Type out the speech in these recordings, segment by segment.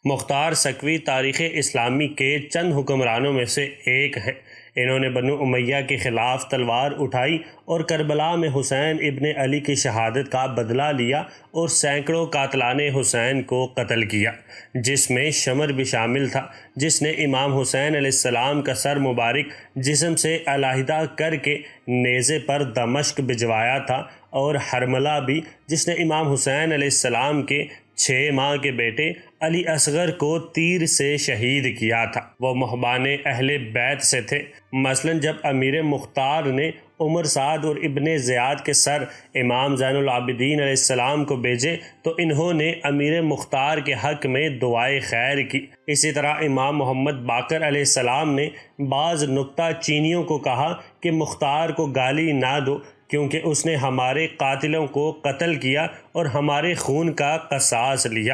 مختار سکوی تاریخ اسلامی کے چند حکمرانوں میں سے ایک ہیں۔ انہوں نے بنو امیہ کے خلاف تلوار اٹھائی اور کربلا میں حسین ابن علی کی شہادت کا بدلہ لیا اور سینکڑوں قاتلان حسین کو قتل کیا، جس میں شمر بھی شامل تھا، جس نے امام حسین علیہ السلام کا سر مبارک جسم سے علیحدہ کر کے نیزے پر دمشق بھجوایا تھا، اور حرملہ بھی، جس نے امام حسین علیہ السلام کے 6 ماہ کے بیٹے علی اصغر کو تیر سے شہید کیا تھا۔ وہ محبان اہل بیت سے تھے۔ مثلا جب امیر مختار نے عمر سعد اور ابن زیاد کے سر امام زین العابدین علیہ السلام کو بھیجے تو انہوں نے امیر مختار کے حق میں دعائے خیر کی۔ اسی طرح امام محمد باقر علیہ السلام نے بعض نکتہ چینیوں کو کہا کہ مختار کو گالی نہ دو، کیونکہ اس نے ہمارے قاتلوں کو قتل کیا اور ہمارے خون کا قصاص لیا۔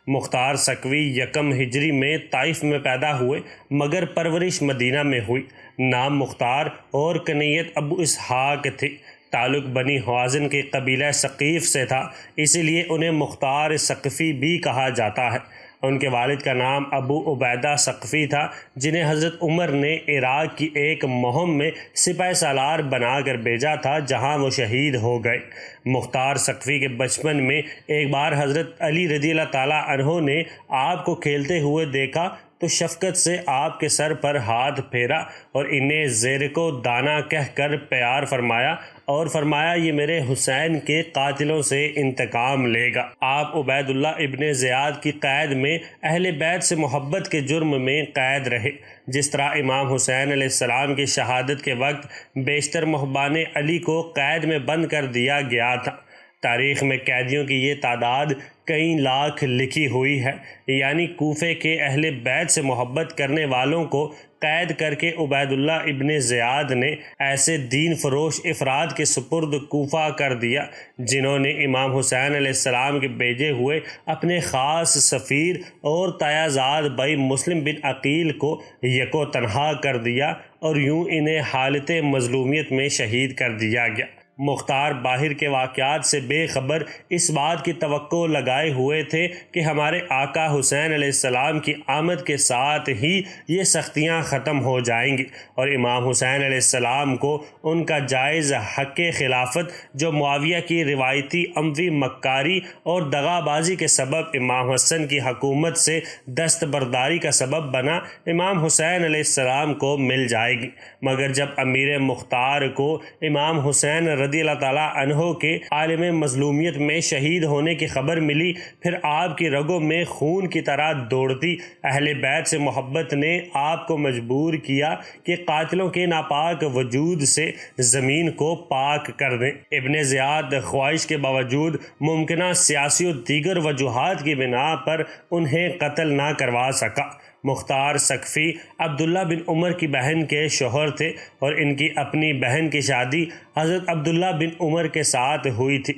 مختار سکوی 1 ہجری میں طائف میں پیدا ہوئے، مگر پرورش مدینہ میں ہوئی۔ نام مختار اور کنیت ابو اسحاق تھی۔ تعلق بنی حوازن کے قبیلہ ثقیف سے تھا، اسی لیے انہیں مختار ثقفی بھی کہا جاتا ہے۔ ان کے والد کا نام ابو عبیدہ ثقفی تھا، جنہیں حضرت عمر نے عراق کی ایک مہم میں سپہ سالار بنا کر بھیجا تھا، جہاں وہ شہید ہو گئے۔ مختار ثقفی کے بچپن میں ایک بار حضرت علی رضی اللہ تعالیٰ عنہ نے آپ کو کھیلتے ہوئے دیکھا تو شفقت سے آپ کے سر پر ہاتھ پھیرا اور انہیں زیر کو دانا کہہ کر پیار فرمایا اور فرمایا، یہ میرے حسین کے قاتلوں سے انتقام لے گا۔ آپ عبید اللہ ابن زیاد کی قید میں اہل بیت سے محبت کے جرم میں قید رہے، جس طرح امام حسین علیہ السلام کی شہادت کے وقت بیشتر محبان علی کو قید میں بند کر دیا گیا تھا۔ تاریخ میں قیدیوں کی یہ تعداد کئی لاکھ لکھی ہوئی ہے، یعنی کوفے کے اہل بیت سے محبت کرنے والوں کو قید کر کے عبید اللہ ابن زیاد نے ایسے دین فروش افراد کے سپرد کوفہ کر دیا، جنہوں نے امام حسین علیہ السلام کے بھیجے ہوئے اپنے خاص سفیر اور تیازاد بھائی مسلم بن عقیل کو یکو تنہا کر دیا، اور یوں انہیں حالت مظلومیت میں شہید کر دیا گیا۔ مختار باہر کے واقعات سے بے خبر اس بات کی توقع لگائے ہوئے تھے کہ ہمارے آقا حسین علیہ السلام کی آمد کے ساتھ ہی یہ سختیاں ختم ہو جائیں گی، اور امام حسین علیہ السلام کو ان کا جائز حق خلافت، جو معاویہ کی روایتی اموی مکاری اور دغا بازی کے سبب امام حسن کی حکومت سے دستبرداری کا سبب بنا، امام حسین علیہ السلام کو مل جائے گی۔ مگر جب امیر مختار کو امام حسین رضی اللہ تعالیٰ عنہ کے عالم مظلومیت میں شہید ہونے کی خبر ملی، پھر آپ کی رگوں میں خون کی طرح دوڑتی اہل بیت سے محبت نے آپ کو مجبور کیا کہ قاتلوں کے ناپاک وجود سے زمین کو پاک کر دیں۔ ابن زیاد خواہش کے باوجود ممکنہ سیاسی و دیگر وجوہات کی بنا پر انہیں قتل نہ کروا سکا۔ مختار سکفی عبداللہ بن عمر کی بہن کے شوہر تھے، اور ان کی اپنی بہن کی شادی حضرت عبداللہ بن عمر کے ساتھ ہوئی تھی۔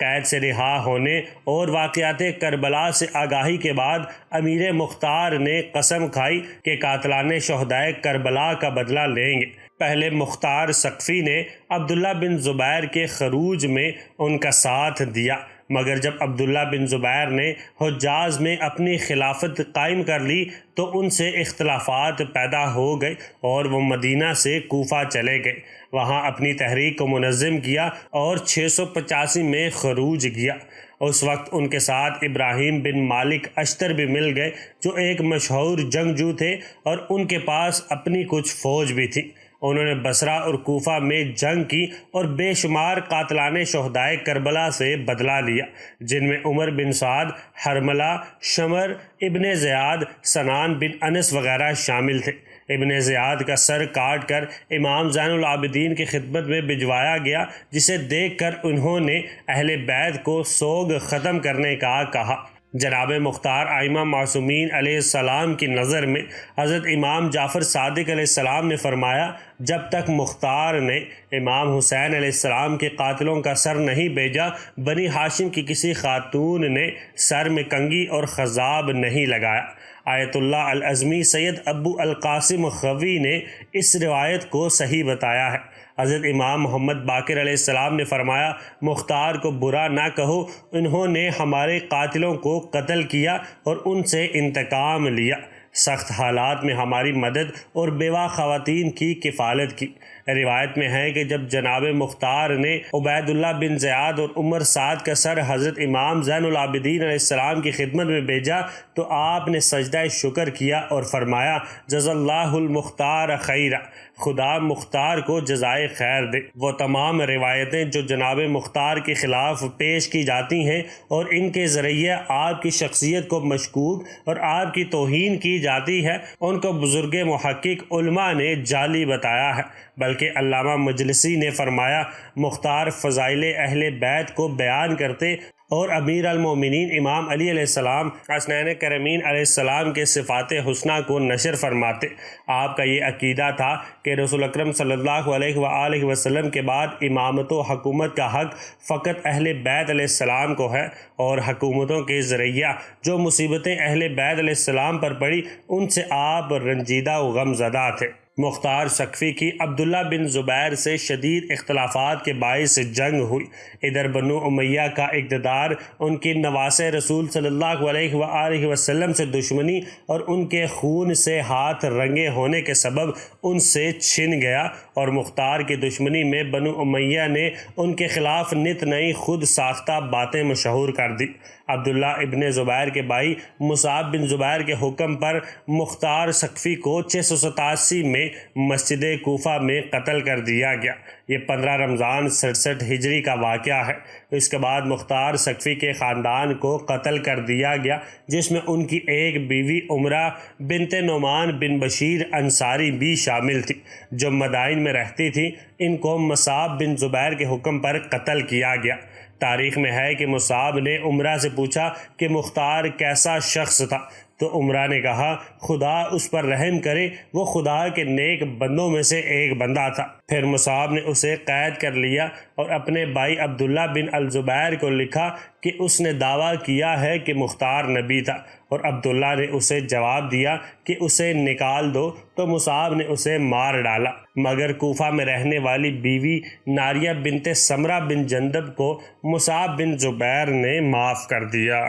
قید سے رہا ہونے اور واقعات کربلا سے آگاہی کے بعد امیر مختار نے قسم کھائی کہ قاتلان شہدائے کربلا کا بدلہ لیں گے۔ پہلے مختار سقفی نے عبداللہ بن زبیر کے خروج میں ان کا ساتھ دیا، مگر جب عبداللہ بن زبیر نے حجاز میں اپنی خلافت قائم کر لی تو ان سے اختلافات پیدا ہو گئے اور وہ مدینہ سے کوفہ چلے گئے۔ وہاں اپنی تحریک کو منظم کیا اور 685 میں خروج کیا۔ اس وقت ان کے ساتھ ابراہیم بن مالک اشتر بھی مل گئے، جو ایک مشہور جنگجو تھے اور ان کے پاس اپنی کچھ فوج بھی تھی۔ انہوں نے بصرہ اور کوفہ میں جنگ کی اور بے شمار قاتلان شہدائے کربلا سے بدلہ لیا، جن میں عمر بن سعد، حرملہ، شمر، ابن زیاد، سنان بن انس وغیرہ شامل تھے۔ ابن زیاد کا سر کاٹ کر امام زین العابدین کی خدمت میں بھجوایا گیا، جسے دیکھ کر انہوں نے اہل بیت کو سوگ ختم کرنے کا کہا۔ جناب مختار ائمہ معصومین علیہ السلام کی نظر میں حضرت امام جعفر صادق علیہ السلام نے فرمایا، جب تک مختار نے امام حسین علیہ السلام کے قاتلوں کا سر نہیں بھیجا، بنی ہاشم کی کسی خاتون نے سر میں کنگھی اور خضاب نہیں لگایا۔ آیت اللہ العظمی سید ابو القاسم خوی نے اس روایت کو صحیح بتایا ہے۔ حضرت امام محمد باقر علیہ السلام نے فرمایا، مختار کو برا نہ کہو، انہوں نے ہمارے قاتلوں کو قتل کیا اور ان سے انتقام لیا، سخت حالات میں ہماری مدد اور بیوہ خواتین کی کفالت کی۔ روایت میں ہے کہ جب جناب مختار نے عبید اللہ بن زیاد اور عمر سعد کا سر حضرت امام زین العابدین علیہ السلام کی خدمت میں بھیجا تو آپ نے سجدہ شکر کیا اور فرمایا، جزا اللہ المختار خیرا، خدا مختار کو جزائے خیر دے۔ وہ تمام روایتیں جو جناب مختار کے خلاف پیش کی جاتی ہیں اور ان کے ذریعے آپ کی شخصیت کو مشکوک اور آپ کی توہین کی جاتی ہے، ان کو بزرگ محقق علماء نے جعلی بتایا ہے، بلکہ علامہ مجلسی نے فرمایا، مختار فضائل اہل بیت کو بیان کرتے اور امیر المومنین امام علی علیہ السلام، حسنین کرمین علیہ السلام کے صفات حسنہ کو نشر فرماتے۔ آپ کا یہ عقیدہ تھا کہ رسول اکرم صلی اللہ علیہ وآلہ وسلم کے بعد امامت و حکومت کا حق فقط اہل بیت علیہ السلام کو ہے، اور حکومتوں کے ذریعہ جو مصیبتیں اہل بیت علیہ السلام پر پڑی ان سے آپ رنجیدہ و غم زدہ تھے۔ مختار ثقفی کی عبداللہ بن زبیر سے شدید اختلافات کے باعث جنگ ہوئی۔ ادھر بنو امیہ کا اقتدار ان کی نواسے رسول صلی اللہ علیہ وآلہ وسلم سے دشمنی اور ان کے خون سے ہاتھ رنگے ہونے کے سبب ان سے چھن گیا، اور مختار کی دشمنی میں بنو امیہ نے ان کے خلاف نت نئی خود ساختہ باتیں مشہور کر دی۔ عبداللہ ابن زبیر کے بھائی مصعب بن زبیر کے حکم پر مختار ثقفی کو 687 میں مسجد کوفہ میں قتل کر دیا گیا۔ یہ 15 رمضان 67 ہجری کا واقعہ ہے۔ اس کے بعد مختار ثقفی کے خاندان کو قتل کر دیا گیا، جس میں ان کی ایک بیوی عمرہ بنت نعمان بن بشیر انصاری بھی شامل تھی، جو مدائن میں رہتی تھی۔ ان کو مصعب بن زبیر کے حکم پر قتل کیا گیا۔ تاریخ میں ہے کہ مصعب نے عمرہ سے پوچھا کہ مختار کیسا شخص تھا، تو عمرہ نے کہا، خدا اس پر رحم کرے، وہ خدا کے نیک بندوں میں سے ایک بندہ تھا۔ پھر مصعب نے اسے قید کر لیا اور اپنے بھائی عبداللہ بن الزبیر کو لکھا کہ اس نے دعویٰ کیا ہے کہ مختار نبی تھا، اور عبداللہ نے اسے جواب دیا کہ اسے نکال دو، تو مصعب نے اسے مار ڈالا، مگر کوفہ میں رہنے والی بیوی ناریہ بنت سمرہ بن جندب کو مصعب بن زبیر نے معاف کر دیا۔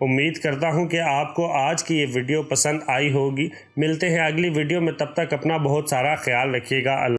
امید کرتا ہوں کہ آپ کو آج کی یہ ویڈیو پسند آئی ہوگی۔ ملتے ہیں اگلی ویڈیو میں، تب تک اپنا بہت سارا خیال رکھیے گا۔